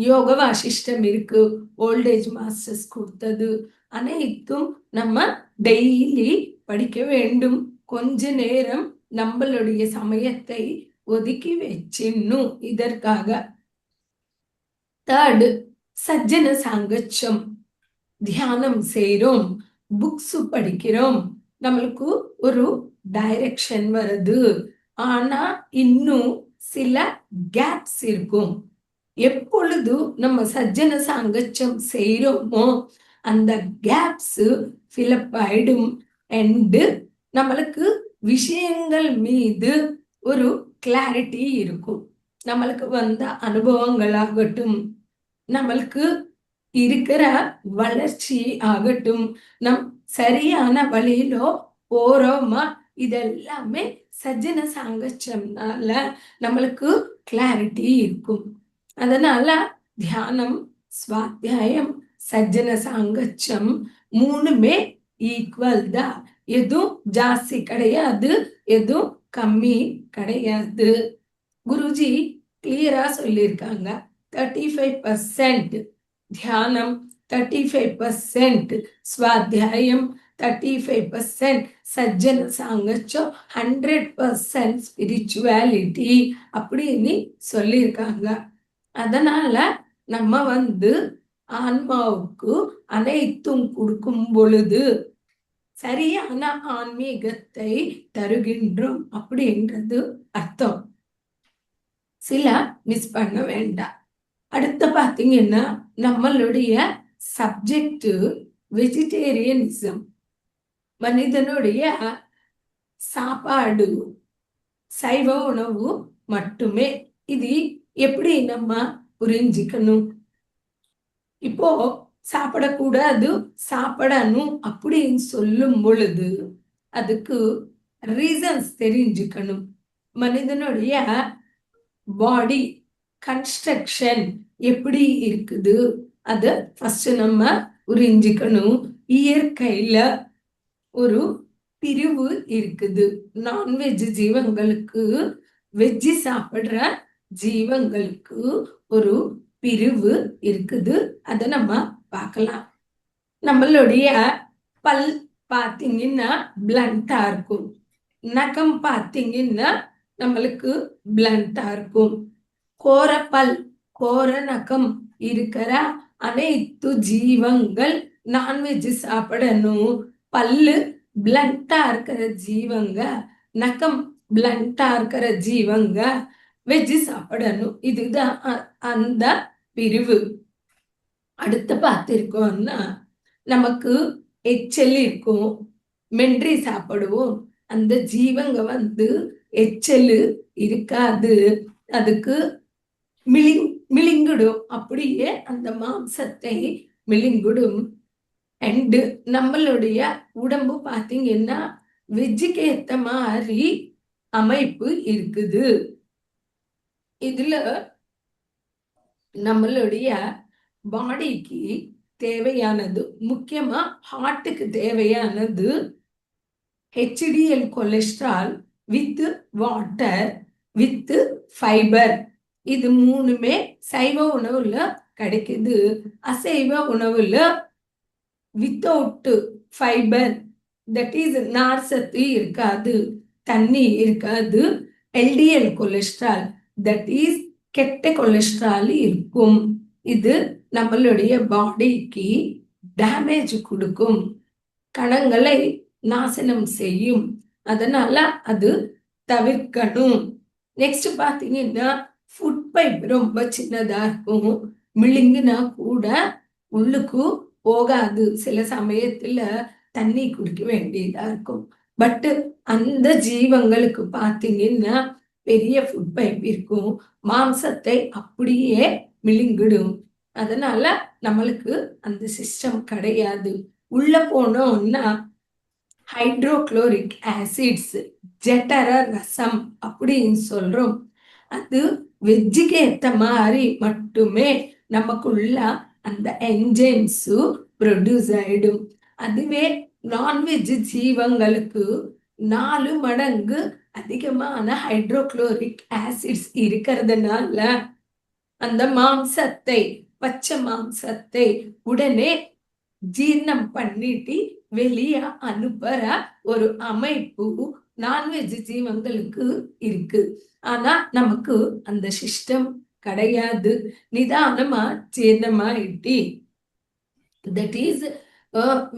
யோக வாசிஷ்டம் இருக்கு, ஓல்ட் ஏஜ் மாஸ்டர்ஸ் கொடுத்தது அனைத்தும் நம்ம டெய்லி படிக்க வேண்டும். கொஞ்ச நேரம் நம்மளுடைய சமயத்தை ஒதுக்கி வச்சிடணும் இதற்காக. தேர்டு, சஜ்ஜன சாங்கச்சம். தியானம் செய்றோம், புக்ஸ் படிக்கிறோம், நம்மளுக்கு ஒரு டைரக்ஷன் வருது. ஆனா இன்னும் சில கேப்ஸ் இருக்கும். எப்பொழுது நம்ம சஜ்ஜன சாங்கச்சம் செய்யறோமோ அந்த கேப்ஸ் ஃபில்அப் ஆயிடும். அண்ட் நம்மளுக்கு விஷயங்கள் மீது ஒரு கிளாரிட்டி இருக்கும். நம்மளுக்கு வந்த அனுபவங்களாகட்டும், நம்மளுக்கு இருக்கிற வளர்ச்சி ஆகட்டும், நம் சரியான வழியிலோ போறோமா, இதெல்லாமே சஜ்ஜன சாங்கச்சம்னால நம்மளுக்கு கிளாரிட்டி இருக்கும். அதனால தியானம், ஸ்வாத்தியாயம், சஜ்ஜன சாங்கச்சம் மூணுமே ஈக்குவல் தான். எதுவும் ஜாஸ்தி கிடையாது, எதுவும் கம்மி கிடையாது. குருஜி கிளியரா சொல்லியிருக்காங்க. 35% தியானம், 35% ஸ்வாத்தியாயம், 35% சஜ்ஜன சாங்கச்சம், 100% ஸ்பிரிச்சுவாலிட்டி அப்படின்னு சொல்லியிருக்காங்க. அதனால நம்ம ஆன்மாவுக்கு அனைத்தும் கொடுக்கும் பொழுது சரியான ஆன்மீகத்தை தருகின்றோம் அப்படின்றது அர்த்தம். சில மிஸ் பண்ண வேண்டாம். அடுத்து பாத்தீங்கன்னா, நம்மளுடைய சப்ஜெக்ட் வெஜிடேரியனிசம், மனிதனுடைய சாப்பாடு சைவ உணவு மட்டுமே. இது எப்படி நம்ம புரிஞ்சுக்கணும்? இப்போ சாப்பிடக்கூடாது, சாப்பிடணும் அப்படின்னு சொல்லும் பொழுது அதுக்கு ரீசன்ஸ் தெரிஞ்சுக்கணும். மனிதனுடைய பாடி கன்ஸ்ட்ரக்ஷன் எப்படி இருக்குது அது ஃபர்ஸ்ட் நம்ம புரிஞ்சுக்கணும். இயற்கையில ஒரு பிரிவு இருக்குது. நான்வெஜ் ஜீவங்களுக்கு, வெஜ்ஜி சாப்பிடுற ஜீவங்களுக்கு ஒரு பிரிவு இருக்குது. அதை நம்ம பார்க்கலாம். நம்மளுடைய பல் பார்த்தீங்கன்னா பிளண்டா இருக்கும், நகம் பார்த்தீங்கன்னா நம்மளுக்கு பிளண்டா இருக்கும். கோரப்பல், கோர நகம் இருக்கிற அனைத்து ஜீவங்கள் நான்வெஜ் சாப்பிடணும். பல்லு பிளண்டா இருக்கிற ஜீவங்க, நகம் பிளண்டா இருக்கிற ஜீவங்க வெஜ் சாப்பிடணும். இதுதான் அந்த பிரிவு. அடுத்து பார்த்திருக்கோம்னா, நமக்கு எச்சல் இருக்கும், மென்றி சாப்பிடுவோம். அந்த ஜீவங்க எச்சல் இருக்காது, அதுக்கு மிலிங்கு மெலிங்கிடும், அப்படியே அந்த மாம்சத்தை மெலிங்கிடும். அண்டு நம்மளுடைய உடம்பு பார்த்தீங்கன்னா வெஜ்ஜுக்கு ஏத்த மாதிரி அமைப்பு இருக்குது. இதுல நம்மளுடைய பாடிக்கு தேவையானது, முக்கியமா ஹார்ட்டுக்கு தேவையானது HDL cholesterol with water with fibre. இது மூணுமே சைவ உணவுல கிடைக்குது. அசைவ உணவுல வித்தவுட் ஃபைபர், தட் இஸ் நார் சத்து இருக்காது, தண்ணி இருக்காது, எல்டிஎல் கொலஸ்ட்ரால் தட் இஸ் கெட்ட கொலஸ்ட்ரால் இருக்கும். இது நம்மளுடைய பாடிக்கு டேமேஜ் கொடுக்கும், கணங்களை நாசனம் செய்யும். அதனால அது தவிர்க்கணும். நெக்ஸ்ட் பாத்தீங்கன்னா ஃபுட் பைப் ரொம்ப சின்னதா இருக்கும், மிழுங்குனா கூட உள்ளுக்கு போகாது. சில சமயத்துல தண்ணி குடிக்க வேண்டியதா இருக்கும். பட் அந்த ஜீவங்களுக்கு பாத்தீங்கன்னா பெரிய ஃபுட் பைப் இருக்கும், மாம்சத்தை அப்படியே மிழுங்கிடும். அதனால நம்மளுக்கு அந்த சிஸ்டம் கிடையாது. உள்ள போனோம்னா ஹைட்ரோக்ளோரிக் ஆசிட்ஸ், ஜெட்டர ரசம் அப்படின்னு சொல்றோம். அது வெஜ்ஜுக்கு ஏத்த மாதிரி மட்டுமே நமக்குள்ள அந்த என்ஜைம்ஸ் ப்ரொடியூஸ் ஆயிடும். அதுவே நான்வெஜ் ஜீவங்களுக்கு 4 மடங்கு அதிகமான ஹைட்ரோக்ளோரிக் ஆசிட்ஸ் இருக்கிறதுனால அந்த மாம்சத்தை, பச்சை மாம்சத்தை உடனே ஜீரணம் பண்ணிட்டு வெளியே அனுப்புற ஒரு அமைப்பு நான்வெஜ் ஜீவங்களுக்கு இருக்கு. ஆனா நமக்கு அந்த சிஸ்டம் கிடையாது. நிதானமா ஜீரணமாயிட்டு, தட் இஸ்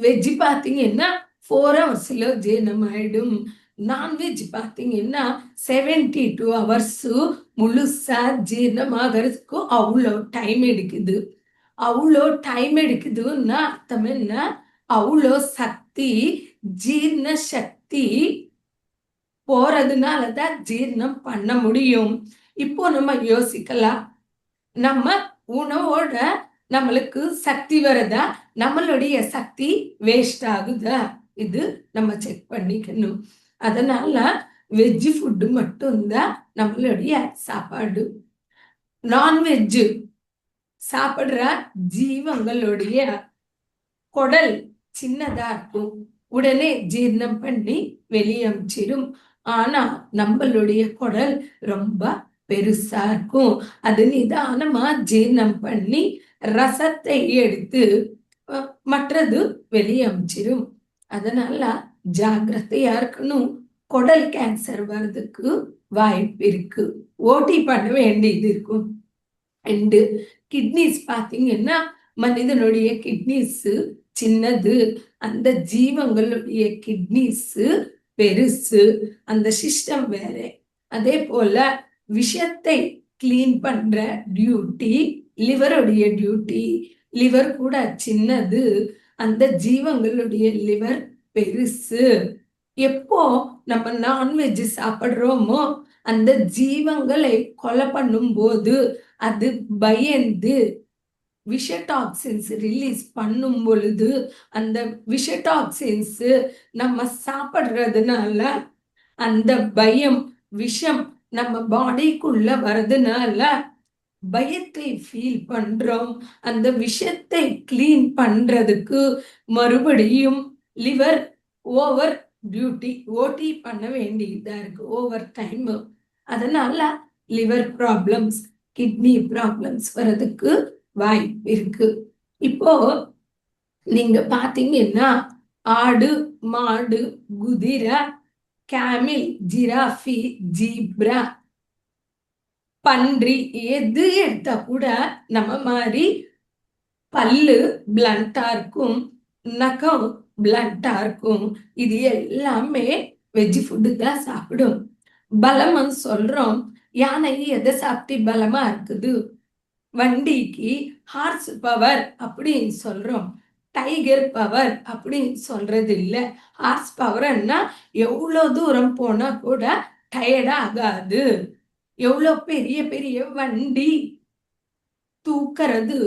வெஜ் பாத்தீங்கன்னா 4 ஹவர்ஸ்ல ஜீரணம் ஆயிடும். நான்வெஜ் பாத்தீங்கன்னா 72 ஹவர்ஸ் முழுசா ஜீரணமாகறதுக்கு அவ்வளோ டைம் எடுக்குது. அவ்வளோ டைம் எடுக்குதுன்னா அர்த்தம் என்ன? அவ்வளோ சக்தி, ஜீரண சக்தி போறதுனாலதான் ஜீரணம் பண்ண முடியும். இப்போ நம்ம யோசிக்கலாம், நம்ம உணவோட நம்மளுக்கு சக்தி வருதா, நம்மளுடைய சக்தி வேஸ்ட் ஆகுதா? இது நம்ம செக் பண்ணிக்கணும். அதனால வெஜ் ஃபுட்டு மட்டும்தான் நம்மளுடைய சாப்பாடு. நான்வெஜ் சாப்பிடுற ஜீவங்களுடைய குடல் சின்னதா இருக்கும், உடனே ஜீரணம் பண்ணி வெளியமிச்சிடும். ஆனா நம்மளுடைய குடல் ரொம்ப பெருசா இருக்கும், அது நிதானமா ஜீரணம் பண்ணி ரசத்தை எடுத்து மற்றது வெளியமிச்சிடும். அதனால ஜாக்கிரதையா இருக்கணும். குடல் கேன்சர் வர்றதுக்கு வாய்ப்பு இருக்கு, ஓட்டி பண்ண வேண்டியது இருக்கும். அண்டு கிட்னிஸ் பாத்தீங்கன்னா மனிதனுடைய கிட்னிஸ் சின்னது, அந்த ஜீவங்களுடைய கிட்னிஸ் பெருசு, அந்த சிஸ்டம் வேற. அதே போல விஷத்தை கிளீன் பண்ற டியூட்டி லிவருடைய டியூட்டி. லிவர் கூட சின்னது, அந்த ஜீவங்களுடைய லிவர் பெருசு. எப்போ நம்ம நான்வெஜ் சாப்பிடுறோமோ அந்த ஜீவங்களை கொலை பண்ணும் போது அது பயந்து விஷடாக்சின்ஸ் ரிலீஸ் பண்ணும் பொழுது, அந்த விஷடாக்சின்ஸ் நம்ம சாப்பிடுறதுனால அந்த பயம், விஷம் நம்ம பாடிக்குள்ள வர்றதுனால பயத்தை ஃபீல் பண்றோம். அந்த விஷத்தை கிளீன் பண்றதுக்கு மறுபடியும் லிவர் ஓவர் டியூட்டி, ஓட்டி பண்ண வேண்டியதா இருக்கு, ஓவர் டைம். அதனால லிவர் ப்ராப்ளம்ஸ், கிட்னி ப்ராப்ளம்ஸ் வர்றதுக்கு வாய்ப்பு இருக்கு. இப்போ நீங்க பாத்தீங்கன்னா ஆடு, மாடு, குதிரை, கேமில், ஜிராஃபி, ஜீப்ரா, பன்றி எது எடுத்தா கூட நம்ம மாதிரி பல்லு பிளண்டா இருக்கும், நகம் பிளண்டா இருக்கும். இது எல்லாமே வெஜ் ஃபுட்டு தான் சாப்பிடும். பலம்னு சொல்றோம், யானை எதை சாப்பிட்டு பலமா இருக்குது? வண்டிக்கு ஹார்ஸ் பவர் அப்படின்னு சொல்றோம், டைகர் பவர் அப்படின்னு சொல்றது இல்லை. ஹார்ஸ் பவர்னா எவ்வளோ தூரம் போனா கூட டயர்ட் ஆகாது, எவ்வளோ பெரிய பெரிய வண்டி தூக்கிறது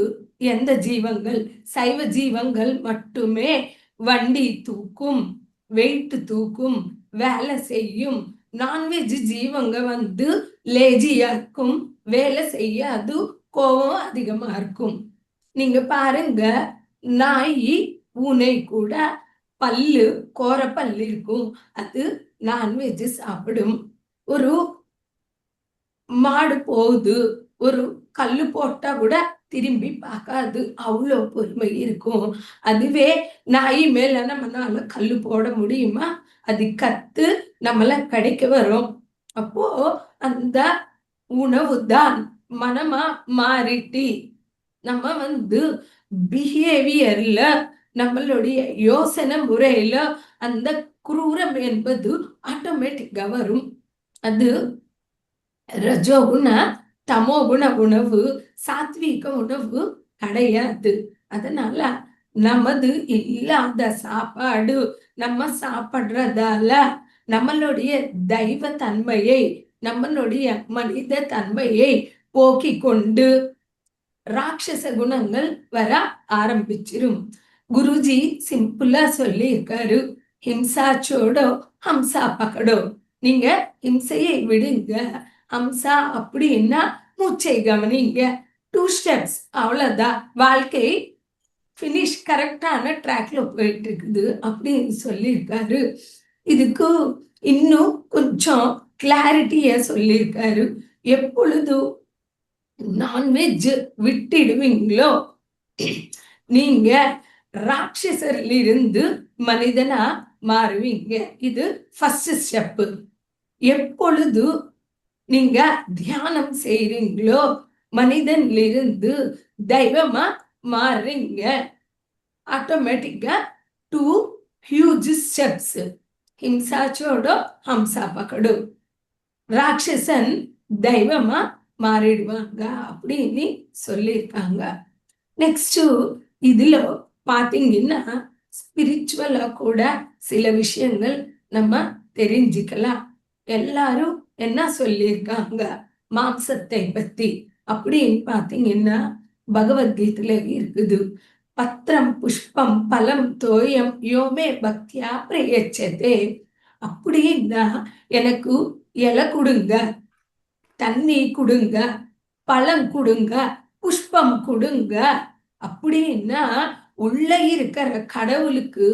எந்த ஜீவங்கள்? சைவ ஜீவங்கள் மட்டுமே. வண்டி தூக்கும், வெயிட் தூக்கும், வேலை செய்யும். நான்வெஜ் ஜீவங்க லேஜியா இருக்கும், வேலை செய்யாது, கோபம் அதிகமா இருக்கும். நீங்க பாருங்க, நாய் பூனை கூட பல்லு கோர பல்லு இருக்கும், அது நான்வெஜ் சாப்பிடும். ஒரு மாடு போகுது, ஒரு கல்லு போட்டா கூட திரும்பி பார்க்காது, அவ்வளோ பொறுமை இருக்கும். அதுவே நாய் மேல நம்மளால கல்லு போட முடியுமா? அது கத்து நம்மள கடிக்க வரும். அப்போ அந்த உணவு தான் மனமா மாறிட்டு நம்ம பிஹேவியர்ல, நம்மளுடைய யோசனை முறையில அந்த குரூரம் என்பது ஆட்டோமேட்டிக்கா வரும். அது ரஜோகுண தமோகுண உணவு, சாத்வீக உணவு கிடையாது. அதனால நமது இல்லாத சாப்பாடு நம்ம சாப்பிடுறதால நம்மளுடைய தெய்வ தன்மையை, நம்மளுடைய மனித தன்மையை போக்கிக் கொண்டு ராட்சச குணங்கள் வர ஆரம்பிச்சிரும். குருஜி சிம்பிளா சொல்லி இருக்காரு, ஹிம்சா சோடோ ஹம்சா பக்கடோ. நீங்க ஹிம்சையை விடுங்க, ஹம்சா அப்படின்னா மூச்சை கவனிங்க. 2 ஸ்டெப்ஸ், அவ்வளவுதான். வாழ்க்கை பினிஷ் கரெக்டான ட்ராக்ல போயிட்டு இருக்குது அப்படின்னு சொல்லியிருக்காரு. இதுக்கு இன்னும் கொஞ்சம் கிளாரிட்டிய சொல்லியிருக்காரு. எப்பொழுது நான்வெஜ் விட்டுடுவீங்களோ நீங்க ராட்சசரிலிருந்து மனிதனா மாறுவீங்க. இது ஃபர்ஸ்ட் ஸ்டெப். எப்பொழுது நீங்க தியானம் செய்றீங்களோ மனிதனிலிருந்து தெய்வமா மாறுறீங்க. ஆட்டோமேட்டிக்கா 2 ஹியூஜ் ஸ்டெப்ஸ். ஹிம்சா சோடோ ஹம்சா பக்கடோ. ராட்சசன் தெய்வமா மாறிடுவாங்க அப்படின்னு சொல்லியிருக்காங்க. நெக்ஸ்ட் இதுல பாத்தீங்கன்னா ஸ்பிரிச்சுவலா கூட சில விஷயங்கள் நம்ம தெரிஞ்சுக்கலாம். எல்லாரும் என்ன சொல்லியிருக்காங்க மாம்சத்தை பத்தி அப்படின்னு பாத்தீங்கன்னா பகவத்கீதையில இருக்குது, பத்திரம் புஷ்பம் பலம் தோயம் யோமே பக்தியா பிரயச்சதே. அப்படின்னா எனக்கு இலை கொடுங்க, தண்ணி கொடுங்க, பழம் கொடுங்க, புஷ்பம் கொடுங்க. அப்படின்னா உள்ள இருக்கிற கடவுளுக்கு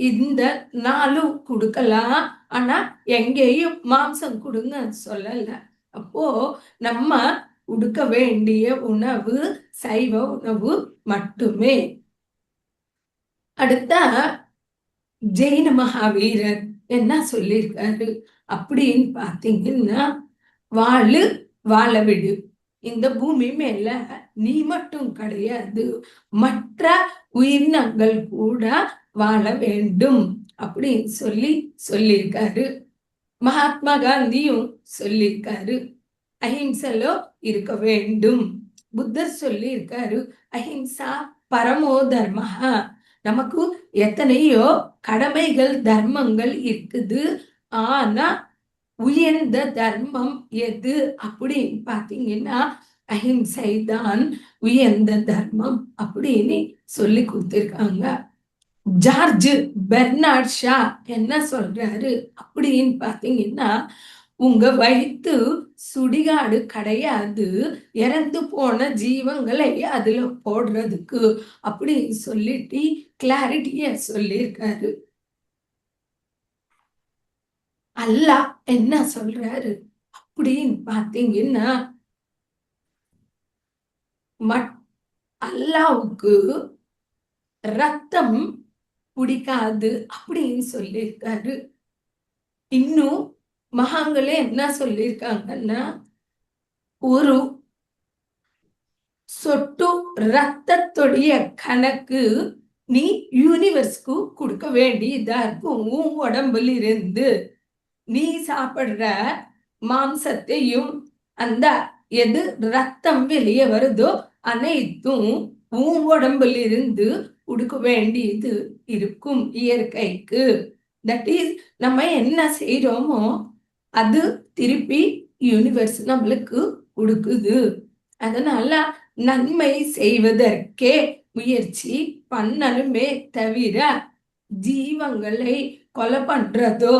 இந்த 4 கொடுக்கலாம், ஆனா எங்கேயும் மாம்சம் கொடுங்க சொல்லல. அப்போ நம்ம கொடுக்க வேண்டிய உணவு சைவ உணவு மட்டுமே. அடுத்த ஜெயின மகாவீரர் என்ன சொல்லியிருக்காரு அப்படின்னு பாத்தீங்கன்னா, வாழ விடு, இந்த பூமி மேல நீ மட்டும் கிடையாது, மற்ற உயிரினங்கள் கூட வாழ வேண்டும் அப்படின்னு சொல்லியிருக்காரு. மகாத்மா காந்தியும் சொல்லியிருக்காரு, அஹிம்சையில இருக்க வேண்டும். புத்தர் சொல்லியிருக்காரு, அஹிம்சா பரமோ தர்மஹா. நமக்கு எத்தனையோ கடமைகள் தர்மங்கள் இருக்குது, ஆனா உயர்ந்த தர்மம் எது அப்படின்னு பாத்தீங்கன்னா அஹிம்சை தான் உயர்ந்த தர்மம் அப்படின்னு சொல்லி கொடுத்திருக்காங்க. ஜார்ஜ் பெர்னார்ட் ஷா என்ன சொல்றாரு அப்படின்னு பாத்தீங்கன்னா, உங்க வயிற்று சுடிகாடு கிடையாது, இறந்து போன ஜீவங்களை அதுல போடுறதுக்கு அப்படின்னு சொல்லிட்டு கிளாரிட்டிய சொல்லியிருக்காரு. அல்லாஹ் என்ன சொல்றாரு அப்படின்னு பாத்தீங்கன்னா, அல்லாவுக்கு ரத்தம் பிடிக்காது அப்படின்னு சொல்லியிருக்காரு. இன்னும் மகாங்களே என்ன சொல்லியிருக்காங்கன்னா, ஒரு சொட்டு ரத்தத்துடைய கணக்கு நீ யூனிவர்ஸ்க்கு கொடுக்க வேண்டியதா இருக்கும். உன் உடம்புல இருந்து நீ சாப்பிடுற மாம்சத்தையும் அந்த எது ரத்தம் வெளியே வருதோ அனைத்தும் உன் உடம்புல இருந்து கொடுக்க வேண்டியது இருக்கும் இயற்கைக்கு. தட் இஸ் நம்ம என்ன செய்யறோமோ அது திருப்பி யூனிவர்ஸ் நம்மளுக்கு கொடுக்குது. அதனால நன்மை செய்வதற்கே முயற்சி பண்ணணுமே தவிர ஜீவங்களை கொலை பண்றதோ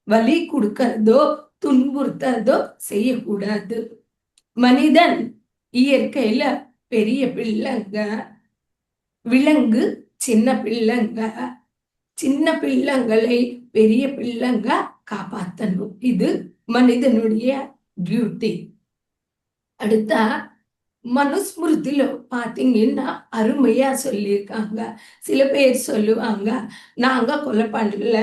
வலி கொடுக்கறதோ துன்புறுத்துறதோ செய்யக்கூடாது. மனிதன் இயற்கையில பெரிய பிள்ளைங்க, விலங்கு சின்ன பிள்ளைங்க, சின்ன பிள்ளைங்களை பெரிய பிள்ளைங்க காப்பாத்தணும். இது மனிதனுடைய டியூட்டி. அடுத்த மனுஸ்மிருதியில பாத்தீங்கன்னா அருமையா சொல்லியிருக்காங்க. சில பேர் சொல்லுவாங்க, நாங்க கொலை பண்ணல,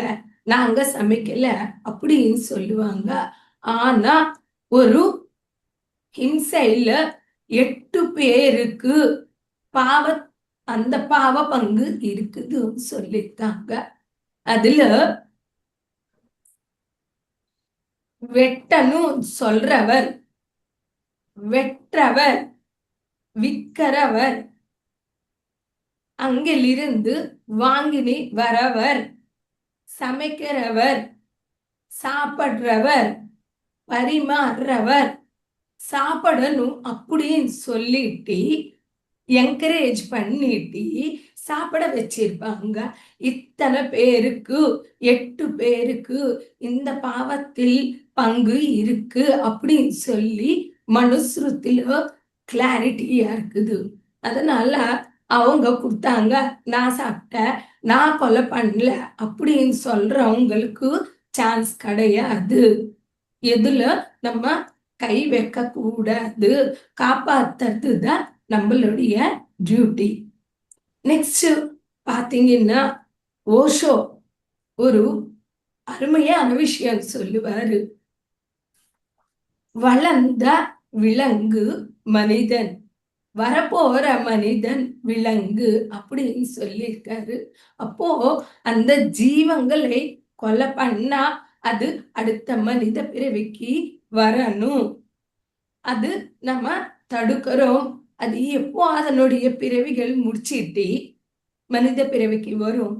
நாங்க சமைக்கல அப்படின்னு சொல்லுவாங்க. ஆனா ஒரு ஹிம்சையில 8 பேருக்கு அந்த பாவ பங்கு இருக்குதுன்னு சொல்லியிருக்காங்க. அதுல வெட்டணும் சொல்றவர், வெற்றவர், விற்கிறவர், அங்கிலிருந்து வாங்கினி வரவர், சமைக்கிறவர், சாப்பிடுறவர், பரிமாறுறவர், சாப்பிடணும் அப்படின்னு சொல்லிட்டு என்கரேஜ் பண்ணிட்டு சாப்பிட வச்சிருப்பாங்க. இத்தனை பேருக்கு 8 பேருக்கு இந்த பாவத்தில் பங்கு இருக்கு அப்படின்னு சொல்லி மனுஸ்ருதில கிளாரிட்டியா இருக்குது. அதனால அவங்க கொடுத்தாங்க, நான் சாப்பிட்டேன், நான் கொலை பண்ணல அப்படின்னு சொல்றவங்களுக்கு சான்ஸ் கிடையாது. எதுல நம்ம கை வைக்க கூடாது. காப்பாத்துறது தான் நம்மளுடைய டியூட்டி. நெக்ஸ்ட் பாத்தீங்கன்னா ஓஷோ ஒரு அருமையான விஷயம் சொல்லுவாரு. வளர்ந்த விலங்கு மனிதன், வரப்போற மனிதன் விலங்கு அப்படின்னு சொல்லியிருக்காரு. அப்போ அந்த ஜீவங்களை கொலை பண்ணா அது அடுத்த மனித பிறவிக்கு வரணும். அது நம்ம தடுக்கிறோம். அது எப்போ அதனுடைய பிறவிகள் முடிச்சிட்டு மனித பிறவிக்கு வரும்,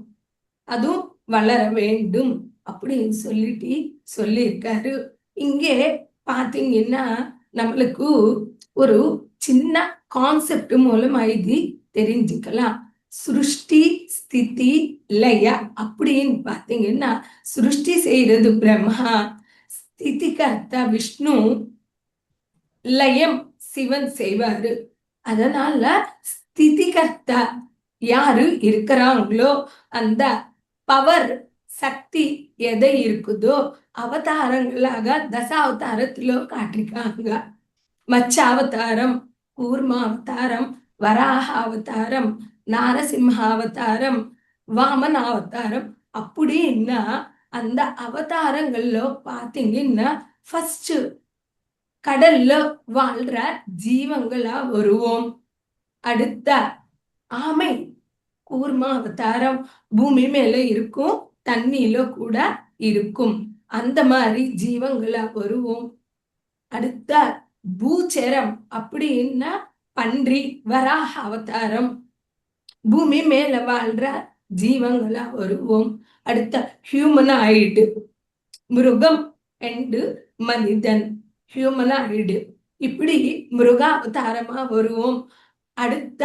அதுவும் வளர வேண்டும் அப்படின்னு சொல்லிட்டு சொல்லியிருக்காரு. இங்கே பாத்தீங்கன்னா நம்மளுக்கு ஒரு சின்ன கான்செப்ட் மூலமா இது தெரிஞ்சுக்கலாம். சிருஷ்டி ஸ்திதி லய அப்படின்னு பாத்தீங்கன்னா, சிருஷ்டி செய்யறது பிரம்மா, ஸ்திதி கர்த்தா விஷ்ணு, லயம் சிவன் செய்வாரு. அதனால ஸ்திதி கர்த்தா யாரு இருக்கிறாங்களோ அந்த பவர் சக்தி எதை இருக்குதோ அவதாரங்களாக தசாவதாரத்திலோ காட்டிருக்காங்க. மச்சாவதாரம், கூர்மாவதாரம், வராக அவதாரம், நாரசிம்ஹாவதாரம், வாமனாவதாரம் அப்படின்னா அந்த அவதாரங்கள்ல பாத்தீங்கன்னா ஃபர்ஸ்ட் கடல்ல வாழ்ற ஜீவங்களா வருவோம். அடுத்த ஆமை கூர்மா அவதாரம் பூமி மேல இருக்கும், தண்ணியில கூட இருக்கும். அந்த மாதிரி ஜீவங்களா வருவோம். அடுத்த பூச்சரம் அப்படின்னா பன்றி, வராக அவதாரம் பூமி மேல வாழ்ற ஜீவங்களா வருவோம். அடுத்த ஹியூமனாய்டு, மிருகம் அண்டு மனிதன், ஹியூமனாய்டு இப்படி மிருக அவதாரமா வருவோம். அடுத்த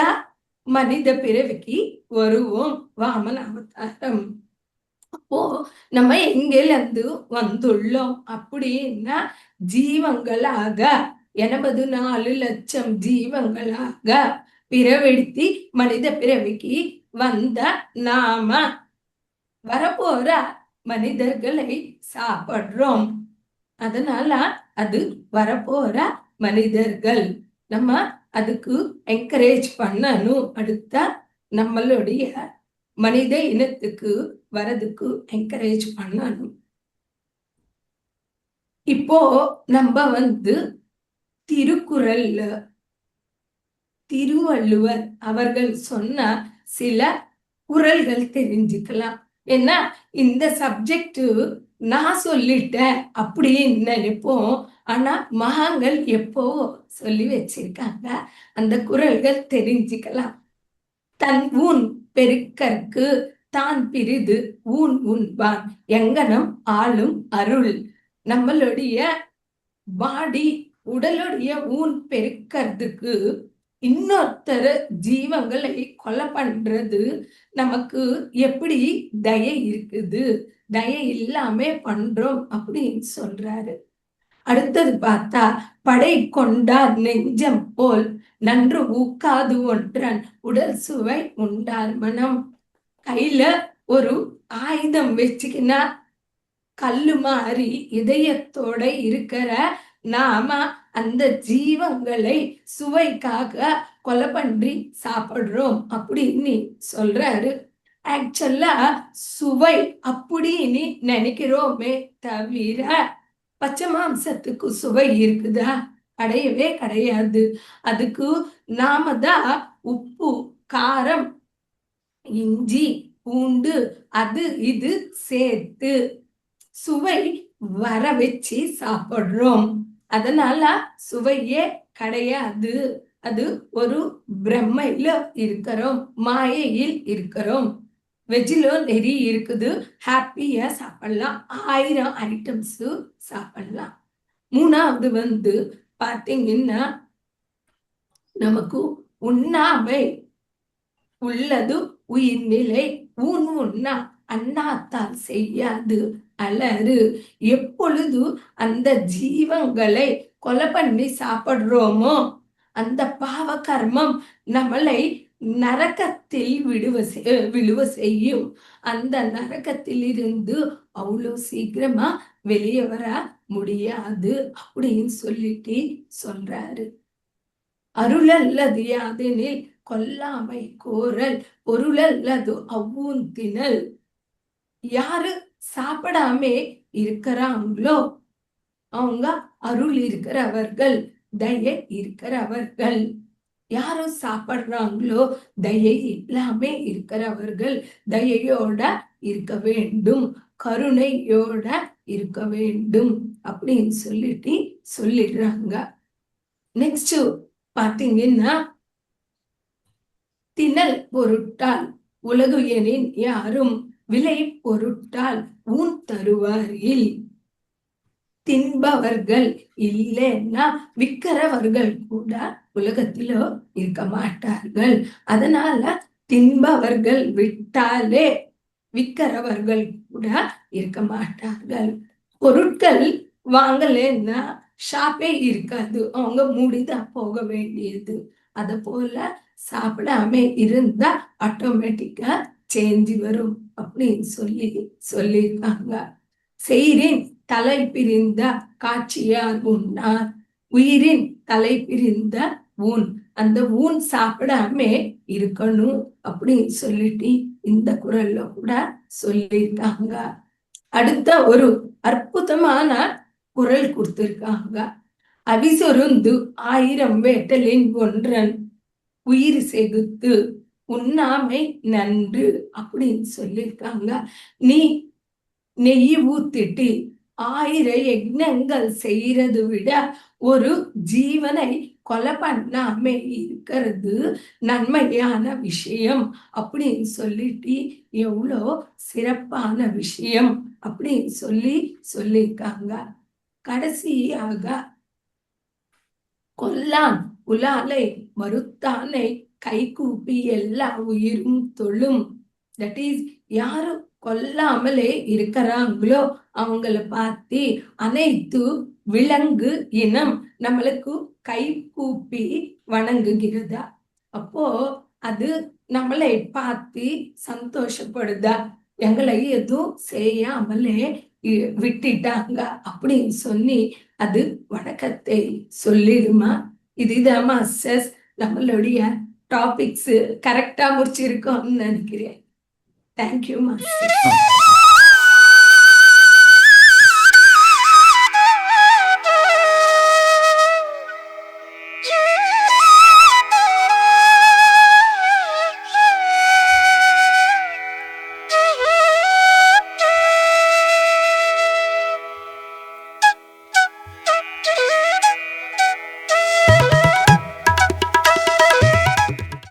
மனித பிறவிக்கு வருவோம், வாமன அவதாரம். அப்போ நம்ம எங்கிலிருந்து வந்துள்ளோம் அப்படின்னா ஜீவங்களாக 84 லட்சம் ஜீவங்களாக பிறவெடுத்தி மனித பிறவிக்கு வந்த நாம வரப்போற மனிதர்களை சாப்பிடுறோம். அதனால அது வரப்போற மனிதர்கள், நம்ம அதுக்கு என்கரேஜ் பண்ணணும். அடுத்த நம்மளுடைய மனித இனத்துக்கு வரதுக்கு என்கரேஜ் பண்ணணும். இப்போ நம்ம திருக்குறள்ல திருவள்ளுவர் அவர்கள் சொன்ன சில குறள்கள் தெரிஞ்சுக்கலாம். ஏன்னா இந்த சப்ஜெக்ட் நான் சொல்லிட்டேன் அப்படின்னு நினைப்போம், ஆனா மகான்கள் எப்போ சொல்லி வச்சிருக்காங்க. அந்த குறள்கள் தெரிஞ்சுக்கலாம். தன் ஊன் பெருக்கற்கு தான் பிரிது ஊன் உண்பான் எங்கனம் ஆளும் அருள். நம்மளுடைய பாடி உடலுடைய ஊன் பெருக்கிறதுக்கு இன்னொருத்தர் ஜீவங்களை கொலை பண்றது நமக்கு எப்படி தயை இருக்குது, தயை இல்லாம பண்றோம் அப்படின்னு சொல்றாரு. அடுத்தது பார்த்தா, படை கொண்டார் நெஞ்சம் போல் நன்று ஊக்காது ஒன்றன் உடல் சுவை உண்டார் மனம். கையில ஒரு ஆயுதம் வச்சுக்கினா கல்லு மாதிரி இதயத்தோட இருக்கிற நாம அந்த ஜீவங்களை சுவைக்காக கொலை பண்ணி சாப்பிடுறோம் அப்படின்னு சொல்றாரு. ஆக்சுவலா சுவை அப்படின்னு நினைக்கிறோமே தவிர பச்சை மாம்சத்துக்கு சுவை இருக்குதா? கிடையவே கிடையாது. அதுக்கு நாம தான் உப்பு, காரம், இஞ்சி, பூண்டு அது இது சேர்த்து சுவை வர வச்சு சாப்பிடுறோம். அதனால சுவையே கிடையாது. அது ஒரு பிரம்மையில இருக்கிறோம், மாயையில் இருக்கிறோம். வெஜ்ஜில நிறைய இருக்குது, ஹாப்பியா சாப்பிடலாம், 1000 ஐட்டம்ஸ் சாப்பிடலாம். மூணாவது பாத்தீங்கன்னா, நமக்கு உண்ணாமை உள்ளது உயிர்நிலை. உண்ணா அண்ணாத்தால் செய்யாது அலறு. எப்பொழுது அந்த ஜீவங்களை கொலை பண்ணி சாப்பிடுறோமோ அந்த பாவ கர்மம் நம்மளை நரகத்தில் விழுவ செய்யும். அந்த நரகத்தில் இருந்து அவ்வளோ சீக்கிரமா வெளியே வர முடியாது அப்படின்னு சொல்லிட்டு சொல்றாரு. அருளல்லது யாதெனில் கொல்லாமை கோரல், பொருளல்லது அவ்வூந்தினல். யாரு சாப்பிடாம இருக்கிறாங்களோ அவங்க அருள் இருக்கிறவர்கள், தயை இருக்கிறவர்கள். யாரும் சாப்பிடுறாங்களோ தயை இல்லாம இருக்கிறவர்கள். தயையோட இருக்க வேண்டும், கருணையோட இருக்க வேண்டும் அப்படின்னு சொல்லிடுறாங்க. நெக்ஸ்ட் பாத்தீங்கன்னா, திணல் பொருட்டால் உலகு எனின் யாரும் விலை பொருட்டால் ஊன் தருவாரில். தின்பவர்கள் இல்லைன்னா விற்கிறவர்கள் கூட உலகத்தில இருக்க மாட்டார்கள். அதனால தின்பவர்கள் விட்டாலே விற்கிறவர்கள் கூட இருக்க மாட்டார்கள். பொருட்கள் வாங்கலைன்னா ஷாப்பே இருக்காது, அவங்க மூடிதான் போக வேண்டியது. அத போல சாப்பிடாம இருந்தா ஆட்டோமேட்டிக்கா சேஞ்ச் வரும் அப்படின்னு சொல்லியிருக்காங்க. செயிரின் தலை பிரிந்த காட்சியார் உண்ணார், உயிரின் தலை பிரிந்த ஊன். அந்த ஊன் சாப்பிடாம இருக்கணும் அப்படின்னு சொல்லிட்டு இந்த குரல்ல கூட சொல்லியிருக்காங்க. அடுத்த ஒரு அற்புதமான குரல் கொடுத்திருக்காங்க. அவிசொருந்து 1000 வேட்டலின் ஒன்றன் உயிர் செகுத்து உண்ணாமை நன்று அப்படின்னு சொல்லியிருக்காங்க. நீ நெய் ஊத்திட்டு 1000 யஜ்ஞங்கள் செய்யறது விட ஒரு ஜீவனை கொலை பண்ணாம இருக்கிறது நன்மையான விஷயம் அப்படின்னு சொல்லிட்டு எவ்வளோ சிறப்பான விஷயம் அப்படின்னு சொல்லியிருக்காங்க. கடைசியாக கொல்லான் உலாலை மறுத்தானை கை கூப்பி எல்லா உயிரும் தொழும். தட் இஸ், யாரு கொல்லாமலே இருக்கிறாங்களோ அவங்கள பார்த்து அனைத்து விலங்கு இனம் நம்மளுக்கு கை கூப்பி வணங்குகிறதா? அப்போ அது நம்மளை பார்த்து சந்தோஷப்படுதா? எங்களை எதுவும் செய்யாமலே விட்டுட்டாங்க அப்படின்னு சொல்லி அது வணக்கத்தை சொல்லிடுமா? இதுதான் மாஸ்டர்ஸ் நம்மளுடைய டாபிக்ஸ். கரெக்டா முடிச்சிருக்கோம்னு நினைக்கிறேன். Thank you master.